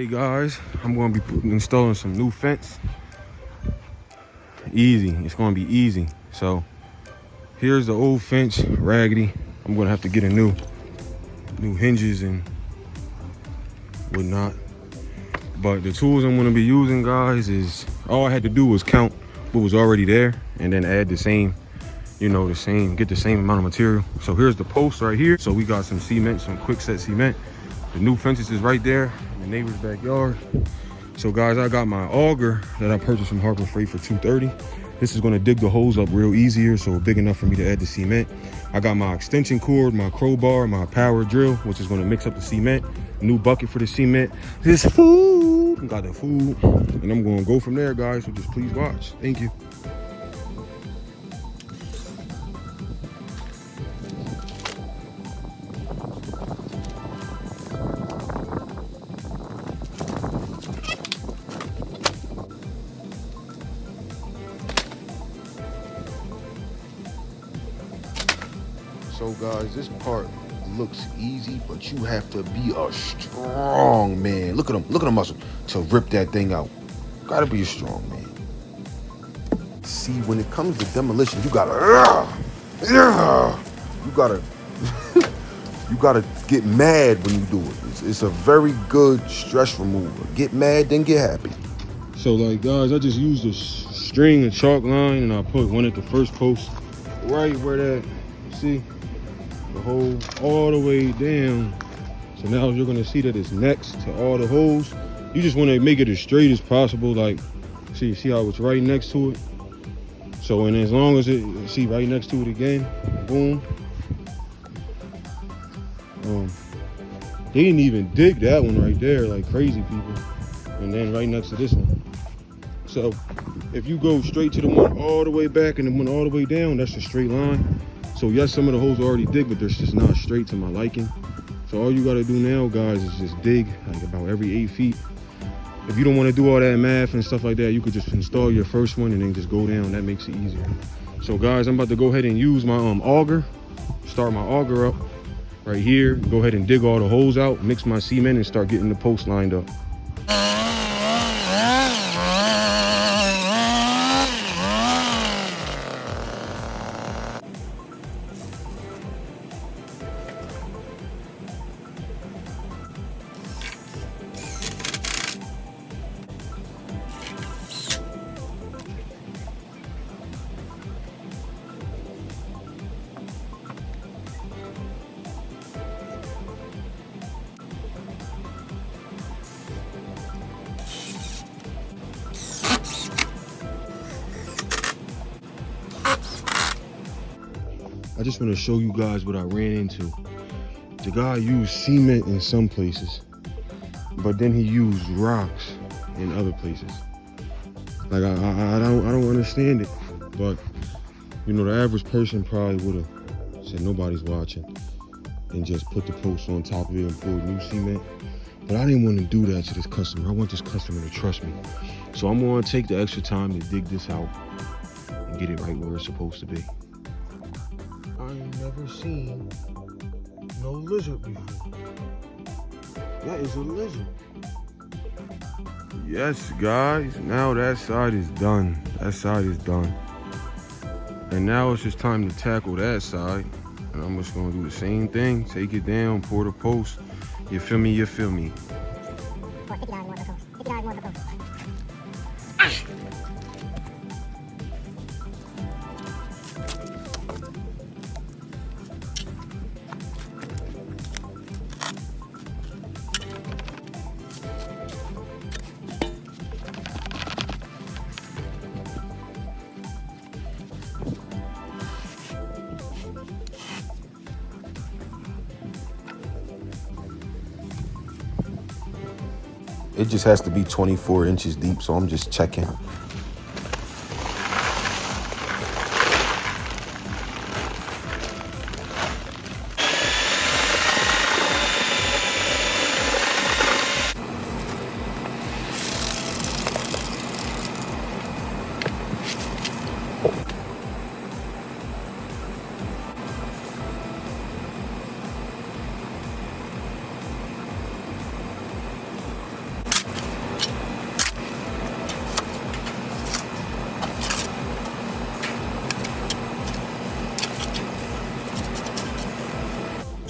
guys, I'm going to be installing some new fence. Easy, it's going to be easy. So here's the old fence, raggedy. I'm going to have to get a new hinges and whatnot. But the tools I'm going to be using, guys, is all I had to do was count what was already there and then add the same, get the same amount of material. So here's the post right here. So we got some cement, some quick set cement. The new fences is right there in the neighbor's backyard. So guys, I got my auger that I purchased from Harbor Freight for $230. This is gonna dig the holes up real easier, so big enough for me to add the cement. I got my extension cord, my crowbar, my power drill, which is gonna mix up the cement. New bucket for the cement. This food, got the food. And I'm gonna go from there, guys, so just please watch. Thank you. So guys, this part looks easy, but you have to be a strong man. Look at the muscle to rip that thing out. Gotta be a strong man. See, when it comes to demolition, you gotta you gotta get mad when you do it. It's a very good stress remover. Get mad, then get happy. So like guys, I just used a string and chalk line and I put one at the first post, right where that, see? The hole all the way down. So now you're gonna see that it's next to all the holes. You just wanna make it as straight as possible. Like, see how it's right next to it? So, and as long as see right next to it again, boom. They didn't even dig that one right there like crazy people. And then right next to this one. So if you go straight to the one all the way back and the one all the way down, that's a straight line. So yes, some of the holes are already dig, but they're just not straight to my liking. So all you gotta do now, guys, is just dig like about every 8 feet. If you don't wanna do all that math and stuff like that, you could just install your first one and then just go down. That makes it easier. So guys, I'm about to go ahead and use my auger, start my auger up right here. Go ahead and dig all the holes out, mix my cement and start getting the posts lined up. I just want to show you guys what I ran into. The guy used cement in some places, but then he used rocks in other places. Like I don't understand it, but the average person probably would have said nobody's watching and just put the post on top of it and poured new cement. But I didn't want to do that to this customer. I want this customer to trust me. So I'm going to take the extra time to dig this out and get it right where it's supposed to be. I ain't never seen no lizard before. That is a lizard. Yes, guys, now that side is done. That side is done. And now it's just time to tackle that side. And I'm just gonna do the same thing. Take it down, pour the post. You feel me? You feel me? It just has to be 24 inches deep, so I'm just checking.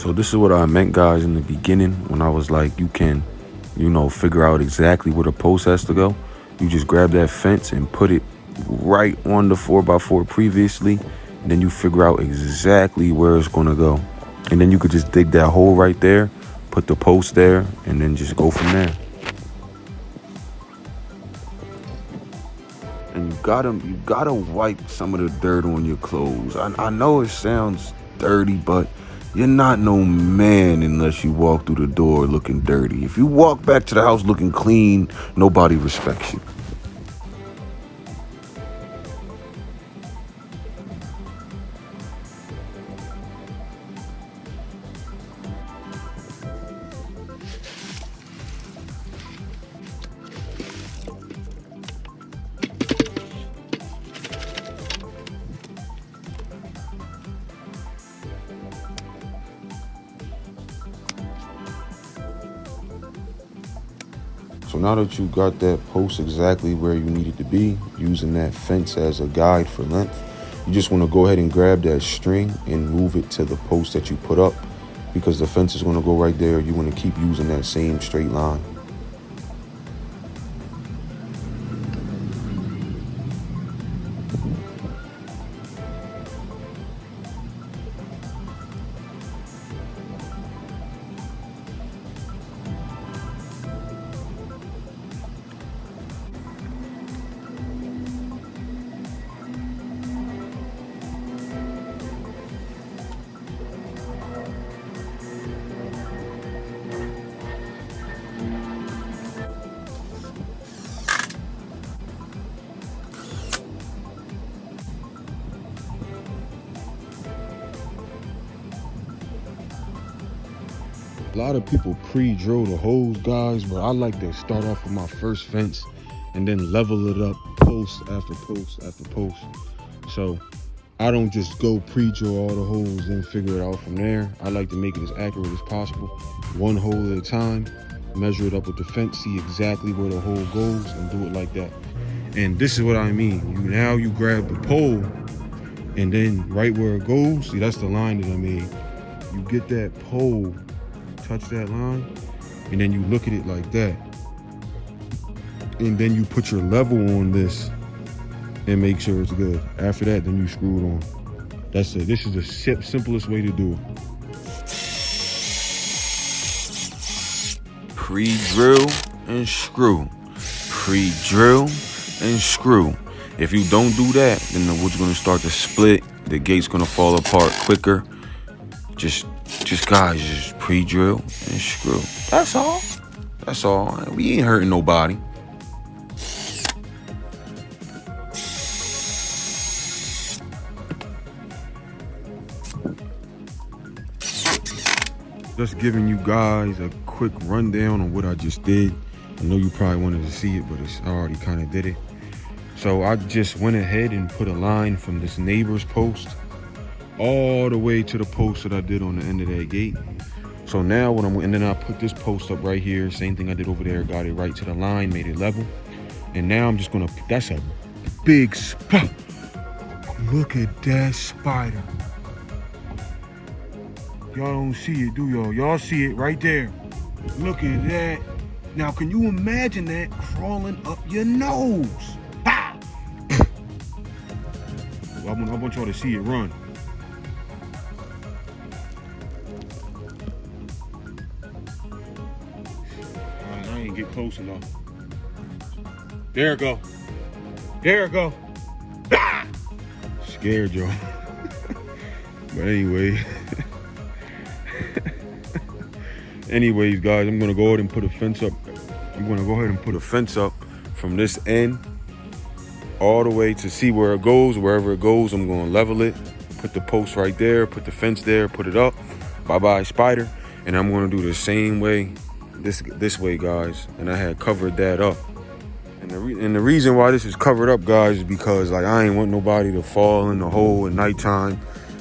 So this is what I meant, guys, in the beginning when I was like, you can, figure out exactly where the post has to go. You just grab that fence and put it right on the 4x4 previously, and then you figure out exactly where it's gonna go. And then you could just dig that hole right there, put the post there, and then just go from there. And you gotta wipe some of the dirt on your clothes. I know it sounds dirty, but you're not no man unless you walk through the door looking dirty. If you walk back to the house looking clean, nobody respects you. So now that you got that post exactly where you need it to be, using that fence as a guide for length, you just want to go ahead and grab that string and move it to the post that you put up, because the fence is going to go right there. You want to keep using that same straight line. A lot of people pre-drill the holes, guys, but I like to start off with my first fence and then level it up post after post after post. So I don't just go pre-drill all the holes and figure it out from there. I like to make it as accurate as possible, one hole at a time, measure it up with the fence, see exactly where the hole goes, and do it like that. And this is what I mean. Now you grab the pole, and then right where it goes, see, that's the line that I made. You get that pole, touch that line, and then you look at it like that. And then you put your level on this and make sure it's good. After that, then you screw it on. That's it. This is the simplest way to do it. Pre-drill and screw. Pre-drill and screw. If you don't do that, then the wood's gonna start to split. The gate's gonna fall apart quicker. Just guys, just pre-drill and screw. That's all. That's all. We ain't hurting nobody. Just giving you guys a quick rundown on what I just did. I know you probably wanted to see it, but I already kind of did it. So I just went ahead and put a line from this neighbor's post all the way to the post that I did on the end of that gate. So now and then I put this post up right here, same thing I did over there, got it right to the line, made it level. And now I'm just gonna, that's a big spot. Look at that spider. Y'all don't see it, do y'all? Y'all see it right there. Look at that. Now, can you imagine that crawling up your nose? Ha! I want y'all to see it run. I ain't get close enough. There it go. There it go. Ah! Scared y'all. But anyway. Anyways, guys, I'm gonna go ahead and put a fence up. I'm gonna go ahead and put a fence up from this end all the way to see where it goes. Wherever it goes, I'm gonna level it, put the post right there, put the fence there, put it up. Bye-bye, spider. And I'm gonna do the same way, this way, guys. And I had covered that up. And the reason why this is covered up, guys, is because like I ain't want nobody to fall in the hole at nighttime,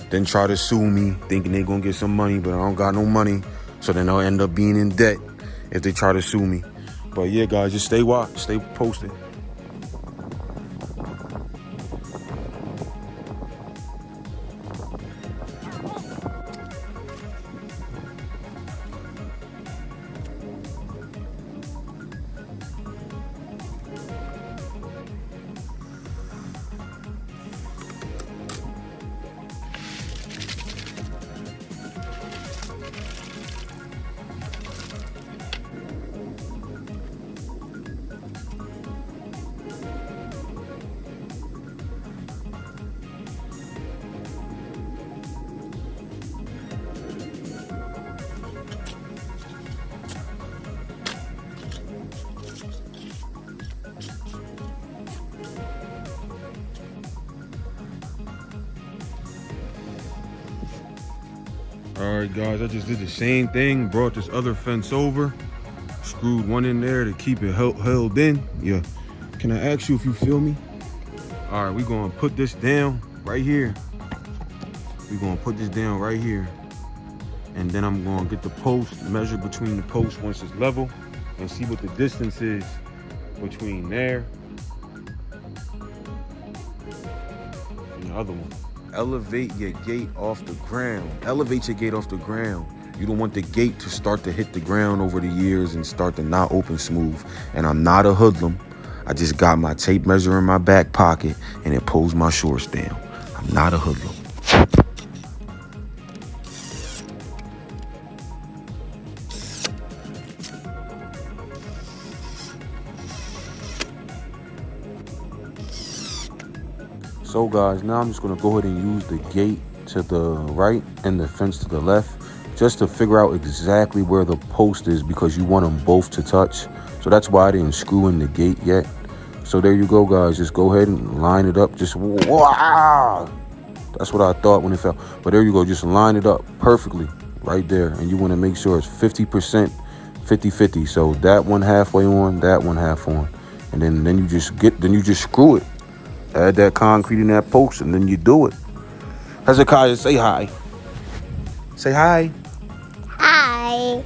then try to sue me, thinking they gonna get some money, but I don't got no money. So then I'll end up being in debt if they try to sue me. But yeah, guys, just stay watched, stay posted. All right, guys, I just did the same thing. Brought this other fence over, screwed one in there to keep it held in. Yeah. Can I ask you if you feel me? All right, we're gonna put this down right here. We're gonna put this down right here. And then I'm gonna get the post, measure between the posts once it's level, and see what the distance is between there and the other one. Elevate your gate off the ground. Elevate your gate off the ground. You don't want the gate to start to hit the ground over the years and start to not open smooth. And I'm not a hoodlum. I just got my tape measure in my back pocket and it pulls my shorts down. I'm not a hoodlum. So guys, now I'm just gonna go ahead and use the gate to the right and the fence to the left just to figure out exactly where the post is, because you want them both to touch. So that's why I didn't screw in the gate yet. So there you go, guys. Just go ahead and line it up. Just wow. That's what I thought when it fell. But there you go. Just line it up perfectly right there. And you want to make sure it's 50%, 50-50. So that one halfway on, that one half on. And then you just screw it. Add that concrete in that post, and then you do it. Hezekiah, say hi. Say hi. Hi.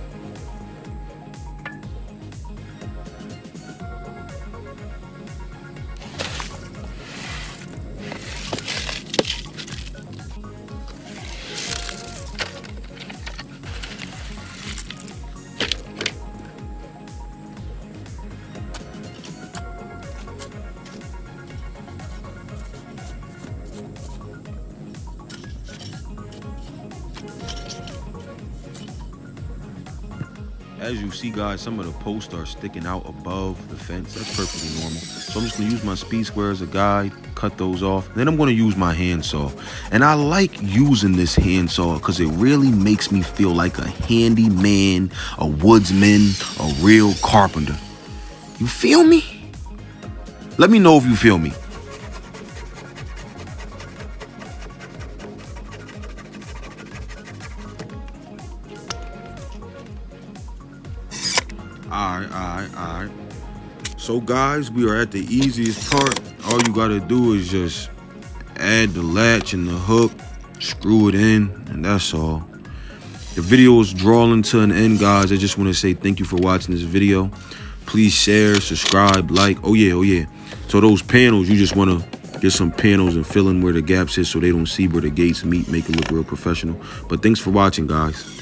As you see, guys, some of the posts are sticking out above the fence. That's perfectly normal. So I'm just gonna use my speed square as a guide, cut those off. Then I'm gonna use my handsaw. And I like using this handsaw because it really makes me feel like a handyman, a woodsman, a real carpenter. You feel me? Let me know if you feel me. All right. So guys, we are at the easiest part. All you gotta do is just add the latch and the hook, screw it in, and that's all. The video is drawing to an end, guys. I just want to say thank you for watching this video. Please share, subscribe, like. Oh yeah. So those panels, you just want to get some panels and fill in where the gaps is so they don't see where the gates meet, make it look real professional. But thanks for watching, guys.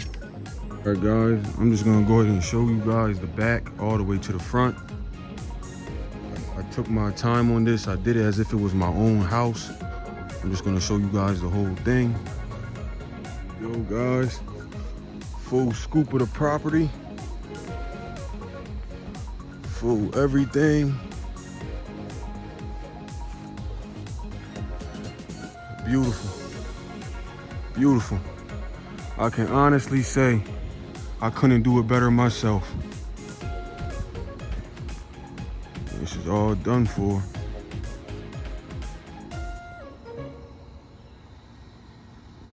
All right, guys, I'm just gonna go ahead and show you guys the back all the way to the front. I took my time on this. I did it as if it was my own house. I'm just gonna show you guys the whole thing. Yo, guys, full scoop of the property. Full everything. Beautiful. I can honestly say I couldn't do it better myself. This is all done for.